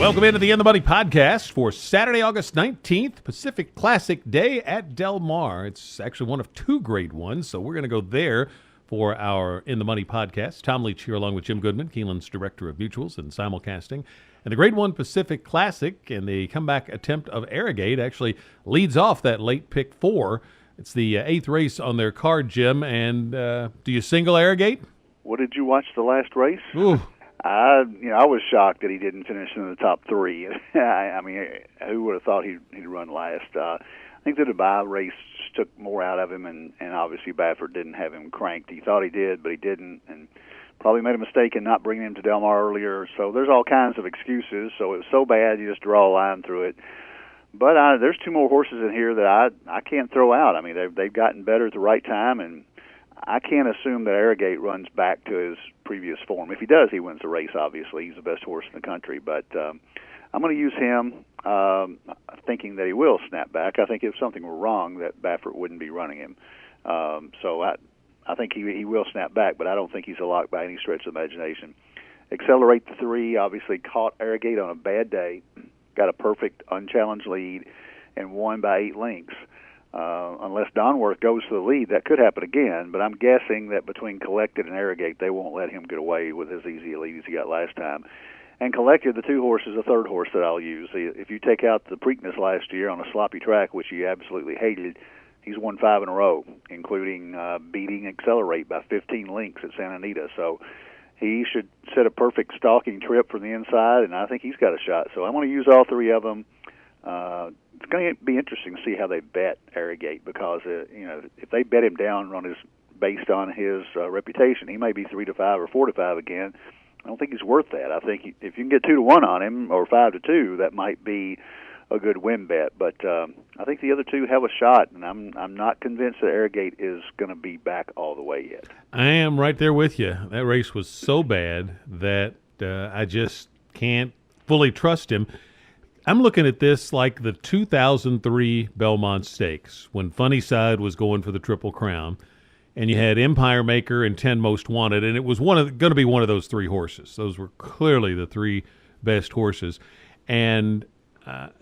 Welcome into the In the Money podcast for Saturday, August 19th, Pacific Classic Day at Del Mar. It's actually one of two grade ones, so we're going to go there for our In the Money podcast. Tom Leach here along with Jim Goodman, Keeneland's Director of Mutuals and Simulcasting. And the Grade 1 Pacific Classic and the comeback attempt of Arrogate actually leads off that late pick 4. It's the 8th race on their card, Jim. And do you single Arrogate? What, did you watch the last race? Ooh. I was shocked that he didn't finish in the top 3. I mean, who would have thought he'd run last? I think the Dubai race took more out of him, and obviously Baffert didn't have him cranked. He thought he did, but he didn't, and probably made a mistake in not bringing him to Del Mar earlier. So there's all kinds of excuses. So it was so bad, you just draw a line through it. But there's two more horses in here that I can't throw out. I mean, they've gotten better at the right time, and I can't assume that Arrogate runs back to his previous form. If he does, he wins the race, obviously. He's the best horse in the country. But I'm going to use him thinking that he will snap back. I think if something were wrong, that Baffert wouldn't be running him. So I think he will snap back, but I don't think he's a lock by any stretch of the imagination. Accelerate the 3, obviously caught Arrogate on a bad day, got a perfect unchallenged lead, and won by 8 lengths. Unless Donworth goes to the lead, that could happen again, but I'm guessing that between Collected and Arrogate, they won't let him get away with as easy a lead as he got last time. And Collected, the 2 horses, the 3rd horse that I'll use. If you take out the Preakness last year on a sloppy track, which he absolutely hated, he's won 5 in a row, including beating Accelerate by 15 lengths at Santa Anita. So he should set a perfect stalking trip from the inside, and I think he's got a shot. So I'm going to use all 3 of them. It's going to be interesting to see how they bet Arrogate, because if they bet him down based on his reputation, he may be 3-5 or 4-5 again. I don't think he's worth that. I think if you can get 2-1 on him or 5-2, that might be a good win bet. But I think the other 2 have a shot, and I'm not convinced that Arrogate is going to be back all the way yet. I am right there with you. That race was so bad that I just can't fully trust him. I'm looking at this like the 2003 Belmont Stakes when Funny Side was going for the Triple Crown, and you had Empire Maker and 10 Most Wanted, and it was going to be one of those 3 horses. Those were clearly the 3 best horses. And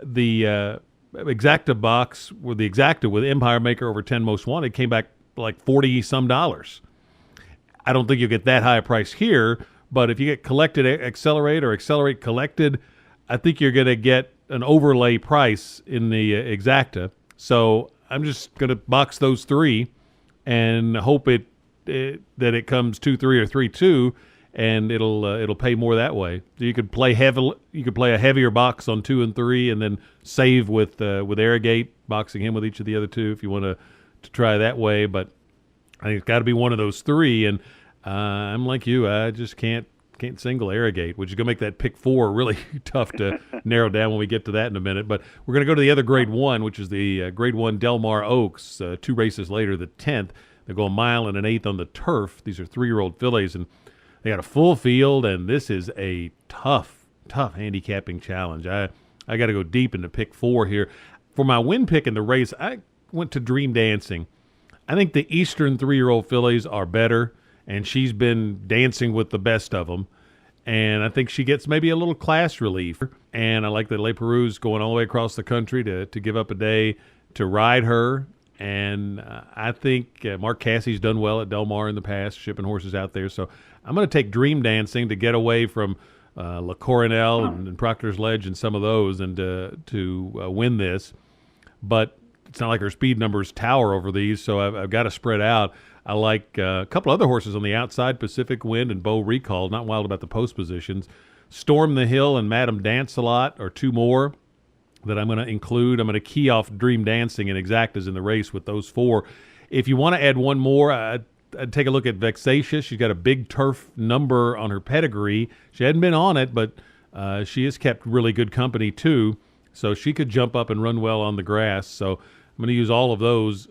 the Exacta box, with the Exacta with Empire Maker over 10 Most Wanted, came back like $40-some. I don't think you'll get that high a price here, but if you get Collected Accelerate or Accelerate Collected, I think you're going to get an overlay price in the Exacta. So I'm just going to box those 3 and hope that it comes 2-3 or 3-2, and it'll pay more that way. So you could play a heavier box on 2 and 3, and then save with Arrogate, boxing him with each of the other 2 if you want to try that way. But I think it's got to be one of those 3, and I'm like you. I just can't single Arrogate, which is going to make that pick 4 really tough to narrow down when we get to that in a minute. But we're going to go to the other Grade 1, which is the Grade 1 Del Mar Oaks, 2 races later, the 10th. They go a mile and an eighth on the turf. These are 3-year-old fillies, and they got a full field, and this is a tough handicapping challenge. I got to go deep into pick 4 here. For my win pick in the race, I went to Dream Dancing. I think the Eastern 3-year-old fillies are better, and she's been dancing with the best of them. And I think she gets maybe a little class relief. And I like that Le Perou's going all the way across the country to give up a day to ride her. And I think Mark Cassie's done well at Del Mar in the past, shipping horses out there. So I'm going to take Dream Dancing to get away from La Coronel and Proctor's Ledge and some of those, and to win this. But it's not like her speed numbers tower over these, so I've got to spread out. I like a couple other horses on the outside, Pacific Wind and Beau Recall. Not wild about the post positions. Storm the Hill and Madame Dance-A-Lot are 2 more that I'm going to include. I'm going to key off Dream Dancing and Exactas in the race with those 4. If you want to add one more, I'd take a look at Vexatious. She's got a big turf number on her pedigree. She hadn't been on it, but she has kept really good company too. So she could jump up and run well on the grass. So I'm going to use all of those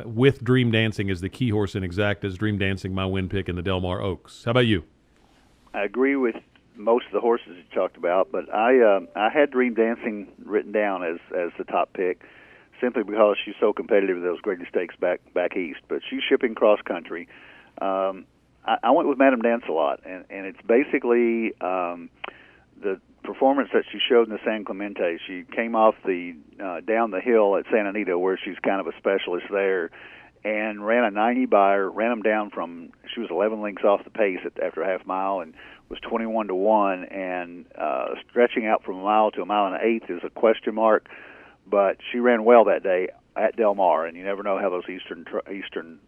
with Dream Dancing as the key horse in Exactas. Dream Dancing, my win pick in the Del Mar Oaks. How about you? I agree with most of the horses you talked about, but I had Dream Dancing written down as the top pick simply because she's so competitive with those Graded Stakes back east. But she's shipping cross country. I went with Madame Dance-A-Lot, and it's basically the performance that she showed in the San Clemente. She came off the down the hill at Santa Anita, where she's kind of a specialist there, and ran a 90 buyer, ran them down from, she was 11 lengths off the pace after a half mile, and was 21-1, and stretching out from a mile to a mile and an eighth is a question mark, but she ran well that day at Del Mar, and you never know how those eastern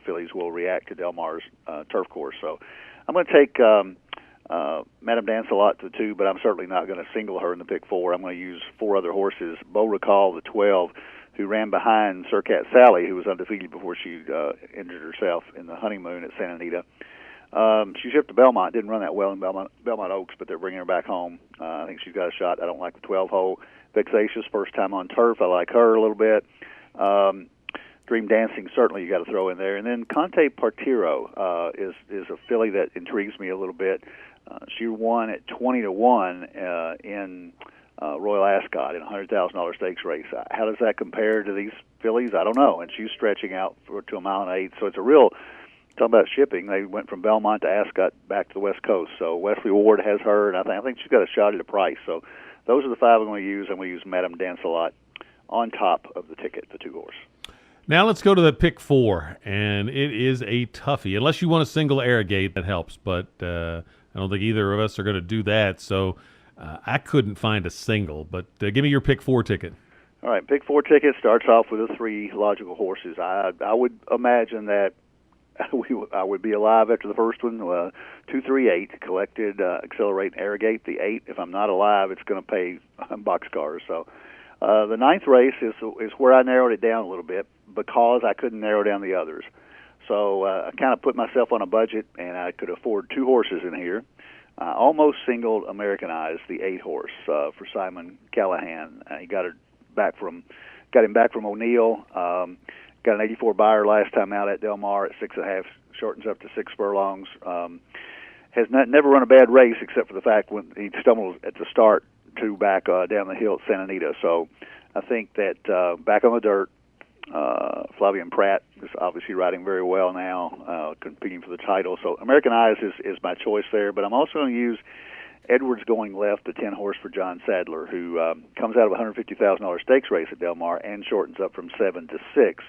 fillies will react to Del Mar's turf course. So I'm going to take Madame Dance-A-Lot to the 2, but I'm certainly not going to single her in the pick 4. I'm going to use 4 other horses. Beau Recall, the 12, who ran behind Surcat Sally, who was undefeated before she injured herself in the honeymoon at Santa Anita. She shipped to Belmont, didn't run that well in Belmont Oaks, but they're bringing her back home. I think she's got a shot. I don't like the 12-hole. Vexatious, first time on turf. I like her a little bit. Dream Dancing, certainly you got to throw in there. And then Conte Partiro is a filly that intrigues me a little bit. She won at 20-1 in Royal Ascot in a $100,000 stakes race. How does that compare to these fillies? I don't know. And she's stretching out to a mile and eight. So it's a real, talking about shipping, they went from Belmont to Ascot back to the West Coast. So Wesley Ward has her, and I think she's got a shot at a price. So those are the 5 I'm going to use. I'm going to use Madame Dance-A-Lot on top of the ticket, the 2 horse. Now let's go to the pick 4, and it is a toughie. Unless you want a single Arrogate, that helps, but I don't think either of us are going to do that. So I couldn't find a single, but give me your pick 4 ticket. All right, pick 4 ticket starts off with the 3 logical horses. I would imagine that I would be alive after the first one. 2, 3, 8 collected, Accelerate, and Arrogate. The 8, if I'm not alive, it's going to pay boxcars. So the 9th race is where I narrowed it down a little bit because I couldn't narrow down the others. So I kind of put myself on a budget, and I could afford 2 horses in here. I almost singled Americanized, the 8 horse, for Simon Callahan. He got him back from O'Neill. Got an 84 buyer last time out at Del Mar at 6.5, shortens up to 6 furlongs. Has never run a bad race except for the fact when he stumbled at the start 2 back down the hill at Santa Anita. So I think that back on the dirt, Flavian Pratt is obviously riding very well now, competing for the title. So Americanized is my choice there, but I'm also going to use Edwards Going Left, the 10 horse for John Sadler, who comes out of a $150,000 stakes race at Del Mar and shortens up from 7 to 6.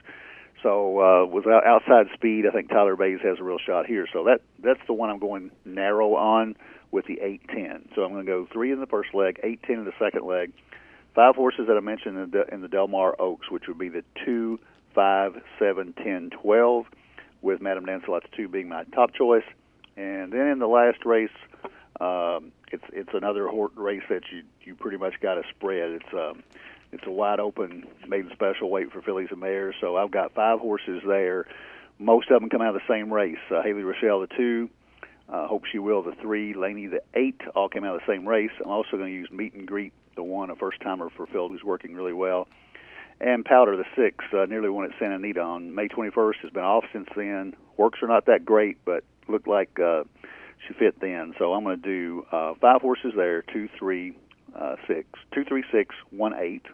So with outside speed, I think Tyler Bays has a real shot here. So that's the one I'm going narrow on with the 8-10. So I'm going to go 3 in the first leg, 8-10 in the second leg. 5 horses that I mentioned in the Del Mar Oaks, which would be the 2, 5, 7, 10, 12, with Madame Dance-A-Lot's 2 being my top choice. And then in the last race, it's another race that you pretty much got to spread. It's a wide open maiden special weight for fillies and mares. So I've got 5 horses there. Most of them come out of the same race. Haley Rochelle, the 2, Hope She Will, the 3, Laney, the 8, all came out of the same race. I'm also going to use Meet and Greet, the 1, a first-timer for Phil, who's working really well. And Powder, the 6, nearly won at Santa Anita on May 21st, has been off since then. Works are not that great, but looked like she fit then. So I'm going to do 5 horses there, 2, 3, 6, 2, 3, 6, 1, 8.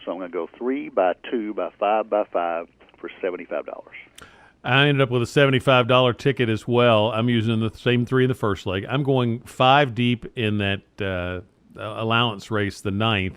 So I'm going to go 3 by 2 by 5 by 5 for $75. I ended up with a $75 ticket as well. I'm using the same 3 in the first leg. I'm going 5 deep in that allowance race, the 9th.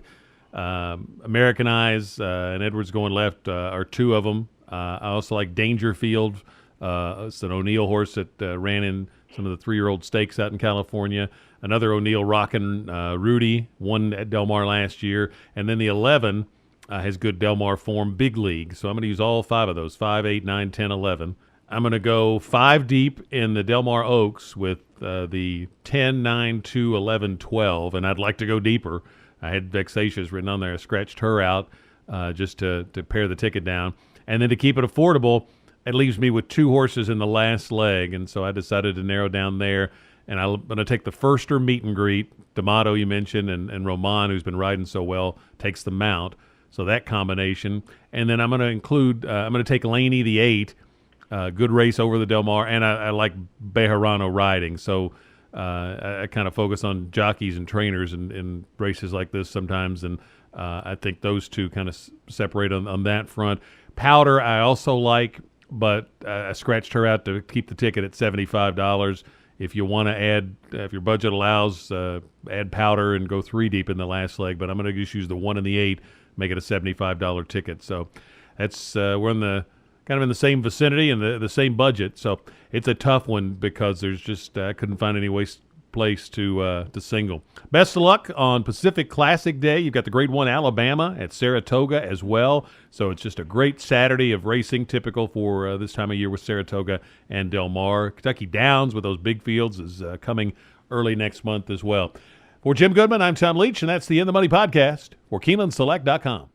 Americanized and Edwards Going Left are 2 of them. I also like Dangerfield. It's an O'Neill horse that ran in some of the 3-year-old stakes out in California. Another O'Neill Rockin' Rudy, won at Del Mar last year. And then the 11 has good Del Mar form, Big League. So I'm going to use all 5 of those, 5, 8, 9, 10, 11. I'm going to go 5 deep in the Del Mar Oaks with the 10, 9, 2, 11, 12. And I'd like to go deeper. I had Vexatious written on there. I scratched her out just to pare the ticket down. And then to keep it affordable, it leaves me with 2 horses in the last leg. And so I decided to narrow down there. And I'm going to take the Firster Meet and Greet. D'Amato, you mentioned, and Roman, who's been riding so well, takes the mount. So that combination. And then I'm going to include, I'm going to take Laney, the 8, good race over the Del Mar. And I like Bejarano riding. So I kind of focus on jockeys and trainers in races like this sometimes. And I think those 2 kind of separate on that front. Powder, I also like, but I scratched her out to keep the ticket at $75. if you want to add, if your budget allows, add powder and go 3 deep in the last leg. But I'm going to just use the 1 and the 8, make it a $75 ticket. So that's we're in the kind of in the same vicinity and the same budget. So it's a tough one because there's just I couldn't find any place to single. Best of luck on Pacific Classic Day. You've got the Grade 1 Alabama at Saratoga as well. So it's just a great Saturday of racing, typical for this time of year with Saratoga and Del Mar. Kentucky Downs with those big fields is coming early next month as well. For Jim Goodman, I'm Tom Leach, and that's the In the Money podcast for KeenelandSelect.com.